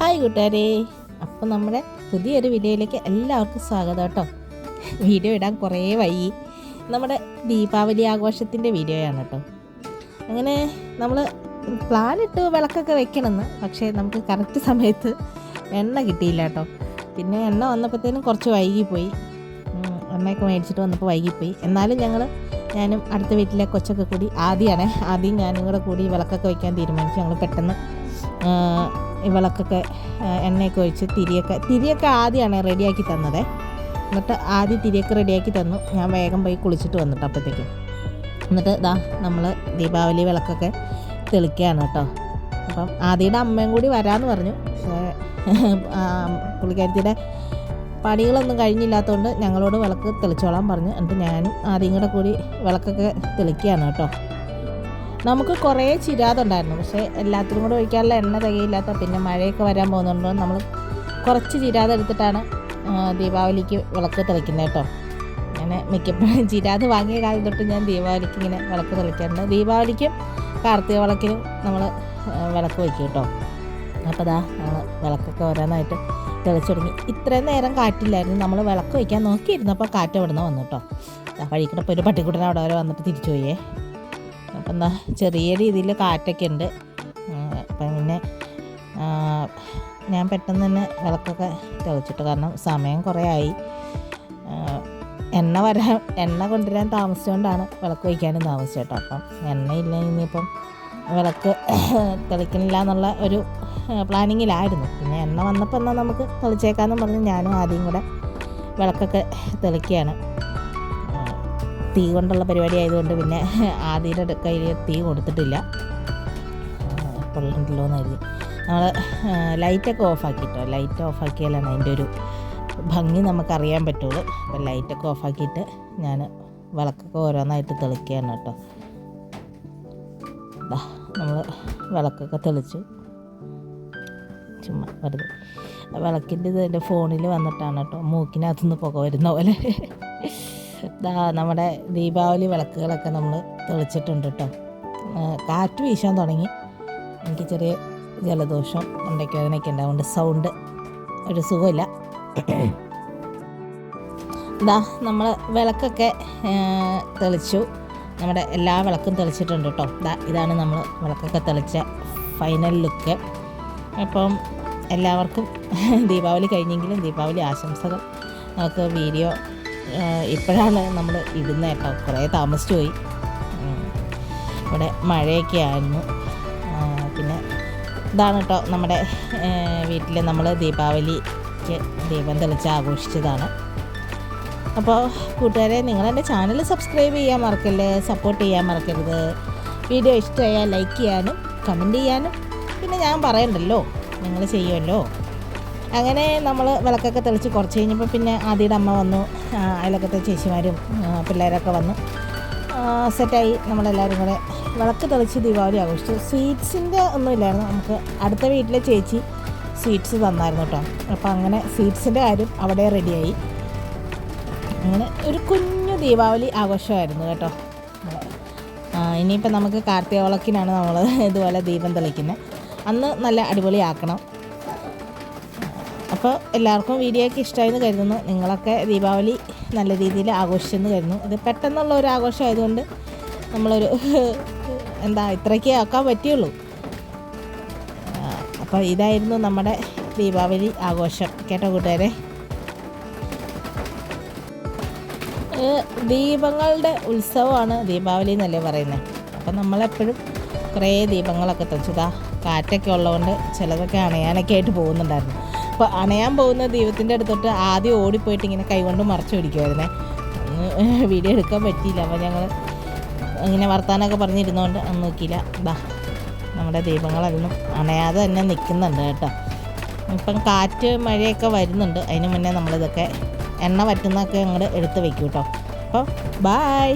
Hi കൂട്ടുകാരെ, അപ്പോൾ നമ്മുടെ പുതിയൊരു വീഡിയോയിലേക്ക് എല്ലാവർക്കും സ്വാഗതം കേട്ടോ. വീഡിയോ ഇടാൻ കുറേ വൈകി. നമ്മുടെ ദീപാവലി ആഘോഷത്തിൻ്റെ വീഡിയോയാണ് കേട്ടോ. അങ്ങനെ നമ്മൾ പ്ലാനിട്ട് വിളക്കൊക്കെ വെക്കണമെന്ന്, പക്ഷേ നമുക്ക് കറക്റ്റ് സമയത്ത് എണ്ണ കിട്ടിയില്ല കേട്ടോ. പിന്നെ എണ്ണ വന്നപ്പോഴത്തേനും കുറച്ച് വൈകിപ്പോയി. എണ്ണയൊക്കെ മേടിച്ചിട്ട് വന്നപ്പോൾ വൈകിപ്പോയി. എന്നാലും ഞാനും അടുത്ത വീട്ടിലെ കൊച്ചൊക്കെ കൂടി ആദ്യം ഞാനും കൂടെ കൂടി വിളക്കൊക്കെ വയ്ക്കാൻ തീരുമാനിച്ചു. ഞങ്ങൾ പെട്ടെന്ന് ഈ വിളക്കൊക്കെ എണ്ണയൊക്കെ ഒഴിച്ച് തിരിയൊക്കെ ആദ്യമാണ് റെഡിയാക്കി തന്നത്. എന്നിട്ട് ആദ്യം തിരിയൊക്കെ റെഡിയാക്കി തന്നു. ഞാൻ വേഗം പോയി കുളിച്ചിട്ട് വന്നിട്ട് അപ്പോഴത്തേക്കും. എന്നിട്ട് നമ്മൾ ദീപാവലി വിളക്കൊക്കെ തെളിക്കുകയാണ് കേട്ടോ. അപ്പം ആദ്യയുടെ അമ്മയും കൂടി വരാമെന്ന് പറഞ്ഞു. പക്ഷേ പുള്ളിക്കാരത്തിയുടെ പണികളൊന്നും കഴിഞ്ഞില്ലാത്തതുകൊണ്ട് ഞങ്ങളോട് വിളക്ക് തെളിച്ചോളാൻ പറഞ്ഞു. എന്നിട്ട് ഞാനും ആദ്യം കൂടെ കൂടി വിളക്കൊക്കെ തെളിക്കുകയാണ് കേട്ടോ. നമുക്ക് കുറേ ചിരാതുണ്ടായിരുന്നു, പക്ഷേ എല്ലാത്തിനും കൂടെ ഒഴിക്കാനുള്ള എണ്ണ തികയില്ലാത്ത, പിന്നെ മഴയൊക്കെ വരാൻ പോകുന്നുണ്ടോ നമ്മൾ കുറച്ച് ചിരാത് എടുത്തിട്ടാണ് ദീപാവലിക്ക് വിളക്ക് തെളിക്കുന്നത് കേട്ടോ. അങ്ങനെ മിക്കപ്പോഴും ചിരാത് വാങ്ങിയ കാലം തൊട്ട് ഞാൻ ദീപാവലിക്ക് ഇങ്ങനെ വിളക്ക് തെളിക്കാറുണ്ട്. ദീപാവലിക്കും കാർത്തിക വിളക്കിനും നമ്മൾ വിളക്ക് വയ്ക്കും കേട്ടോ. അപ്പോൾ നമ്മൾ വിളക്കൊക്കെ ഓരോന്നായിട്ട് തെളിച്ചു തുടങ്ങി. ഇത്രയും നേരം കാറ്റില്ലായിരുന്നു. നമ്മൾ വിളക്ക് വയ്ക്കാൻ നോക്കിയിരുന്നപ്പോൾ കാറ്റ് അവിടുന്ന് വന്നു കേട്ടോ. വഴിക്കിടപ്പോൾ ഒരു പട്ടിക്കുട്ടനെ അവിടെ വരെ വന്നിട്ട് തിരിച്ചു പോയേ. അപ്പം ചെറിയ രീതിയിൽ കാറ്റൊക്കെ ഉണ്ട്. അപ്പം പിന്നെ ഞാൻ പെട്ടെന്ന് തന്നെ വിളക്കൊക്കെ തെളിച്ചിട്ട്, കാരണം സമയം കുറേ ആയി. എണ്ണ കൊണ്ടുവരാൻ താമസിച്ചുകൊണ്ടാണ് വിളക്ക് വയ്ക്കാനും താമസിച്ചത് കേട്ടോ. അപ്പം എണ്ണയില്ല, ഇനിയിപ്പം വിളക്ക് തെളിക്കണില്ല എന്നുള്ള ഒരു പ്ലാനിങ്ങിലായിരുന്നു. പിന്നെ എണ്ണ വന്നപ്പോൾ എന്നാൽ നമുക്ക് തെളിച്ചേക്കാമെന്ന് പറഞ്ഞ് ഞാനും ആദ്യം കൂടെ വിളക്കൊക്കെ തെളിക്കുകയാണ്. തീ കൊണ്ടുള്ള പരിപാടി ആയതുകൊണ്ട് പിന്നെ ആദ്യയുടെ കയ്യിൽ തീ കൊടുത്തിട്ടില്ല, കൊള്ളണ്ടല്ലോ എന്ന് കരുതി. നമ്മൾ ലൈറ്റൊക്കെ ഓഫാക്കിയിട്ടോ. ലൈറ്റ് ഓഫാക്കിയാലാണ് അതിൻ്റെ ഒരു ഭംഗി നമുക്കറിയാൻ പറ്റുള്ളൂ. അപ്പം ലൈറ്റൊക്കെ ഓഫാക്കിയിട്ട് ഞാൻ വിളക്കൊക്കെ ഓരോന്നായിട്ട് തെളിക്കുകയാണ് കേട്ടോ. നമ്മൾ വിളക്കൊക്കെ തെളിച്ചു. ചുമ്മാ വെറുതെ വിളക്കിൻ്റെ എൻ്റെ ഫോണിൽ വന്നിട്ടാണ് കേട്ടോ, മൂക്കിനകത്തുനിന്ന് പുക വരുന്ന പോലെ. നമ്മുടെ ദീപാവലി വിളക്കുകളൊക്കെ നമ്മൾ തെളിച്ചിട്ടുണ്ട് കേട്ടോ. കാറ്റ് വീശാൻ തുടങ്ങി. എനിക്ക് ചെറിയ ജലദോഷം ഉണ്ടൊക്കെ അതിനൊക്കെ ഉണ്ടാവുകൊണ്ട് സൗണ്ട് ഒരു സുഖമില്ല. നമ്മൾ വിളക്കൊക്കെ തെളിച്ചു. നമ്മുടെ എല്ലാ വിളക്കും തെളിച്ചിട്ടുണ്ട് കേട്ടോ. ഇതാണ് നമ്മൾ വിളക്കൊക്കെ തെളിച്ച ഫൈനൽ ലുക്ക്. അപ്പം എല്ലാവർക്കും ദീപാവലി കഴിഞ്ഞെങ്കിലും ദീപാവലി ആശംസകൾ. നമുക്ക് വീഡിയോ ഇപ്പോഴാണ് നമ്മൾ ഇടുന്നത് കേട്ടോ. കുറേ താമസിച്ചു പോയി. ഇവിടെ മഴയൊക്കെ ആയിരുന്നു. പിന്നെ ഇതാണ് കേട്ടോ നമ്മുടെ വീട്ടിൽ നമ്മൾ ദീപാവലിക്ക് ദീപം തെളിച്ച് ആഘോഷിച്ചതാണ്. അപ്പോൾ കൂട്ടുകാരെ, നിങ്ങളെൻ്റെ ചാനൽ സബ്സ്ക്രൈബ് ചെയ്യാൻ മറക്കല്ലേ, സപ്പോർട്ട് ചെയ്യാൻ മറക്കരുത്. വീഡിയോ ഇഷ്ടമായാൽ ലൈക്ക് ചെയ്യാനും കമൻറ്റ് ചെയ്യാനും പിന്നെ ഞാൻ പറയണ്ടല്ലോ, നിങ്ങൾ ചെയ്യുമല്ലോ. അങ്ങനെ നമ്മൾ വിളക്കൊക്കെ തെളിച്ച് കുറച്ച് കഴിഞ്ഞപ്പോൾ പിന്നെ ആദ്യയുടെ അമ്മ വന്നു, അയലക്കത്തെ ചേച്ചിമാരും പിള്ളേരൊക്കെ വന്നു, സെറ്റായി. നമ്മളെല്ലാവരും കൂടെ വിളക്ക് തെളിച്ച് ദീപാവലി ആഘോഷിച്ചു. സ്വീറ്റ്സിൻ്റെ ഒന്നുമില്ലായിരുന്നു. നമുക്ക് അടുത്ത വീട്ടിലെ ചേച്ചി സ്വീറ്റ്സ് തന്നായിരുന്നു കേട്ടോ. അപ്പോൾ അങ്ങനെ സ്വീറ്റ്സിൻ്റെ കാര്യം അവിടെ റെഡിയായി. അങ്ങനെ ഒരു കുഞ്ഞു ദീപാവലി ആഘോഷമായിരുന്നു കേട്ടോ. ഇനിയിപ്പോൾ നമുക്ക് കാർത്തിക വിളക്കിനാണ് നമ്മൾ ഇതുപോലെ ദീപം തെളിക്കുന്നത്. അന്ന് നല്ല അടിപൊളിയാക്കണം. അപ്പോൾ എല്ലാവർക്കും വീഡിയോ ഒക്കെ ഇഷ്ടമായെന്ന് കരുതുന്നു. നിങ്ങളൊക്കെ ദീപാവലി നല്ല രീതിയിൽ ആഘോഷിച്ചെന്ന് കരുതുന്നു. ഇത് പെട്ടെന്നുള്ള ഒരു ആഘോഷമായതുകൊണ്ട് നമ്മളൊരു ഇത്രയ്ക്കേ ആക്കാൻ പറ്റുള്ളൂ. അപ്പോൾ ഇതായിരുന്നു നമ്മുടെ ദീപാവലി ആഘോഷം കേട്ടോ കൂട്ടുകാരെ. ദീപങ്ങളുടെ ഉത്സവമാണ് ദീപാവലി എന്നല്ലേ പറയുന്നത്. അപ്പം നമ്മളെപ്പോഴും കുറേ ദീപങ്ങളൊക്കെ തെളിച്ചതാ. കാറ്റൊക്കെ ഉള്ളതുകൊണ്ട് ചിലതൊക്കെ അണയാനൊക്കെ ആയിട്ട് പോകുന്നുണ്ടായിരുന്നു. അപ്പോൾ അണയാൻ പോകുന്ന ദീപത്തിൻ്റെ അടുത്തോട്ട് ആദ്യം ഓടിപ്പോയിട്ട് ഇങ്ങനെ കൈകൊണ്ട് മറച്ചു പിടിക്കുമായിരുന്നേ. വീഡിയോ എടുക്കാൻ പറ്റിയില്ല. അപ്പോൾ ഞങ്ങൾ ഇങ്ങനെ വർത്താനമൊക്കെ പറഞ്ഞിരുന്നതുകൊണ്ട് ഒന്നും നോക്കിയില്ല. നമ്മുടെ ദീപങ്ങളൊന്നും അണയാതെ തന്നെ നിൽക്കുന്നുണ്ട് കേട്ടോ. ഇപ്പം കാറ്റ് മഴയൊക്കെ വരുന്നുണ്ട്. അതിന് മുന്നേ നമ്മളിതൊക്കെ എണ്ണ വറ്റുന്നതൊക്കെ അങ്ങോട്ട് എടുത്ത് വെക്കും കേട്ടോ. അപ്പോൾ ബായ്.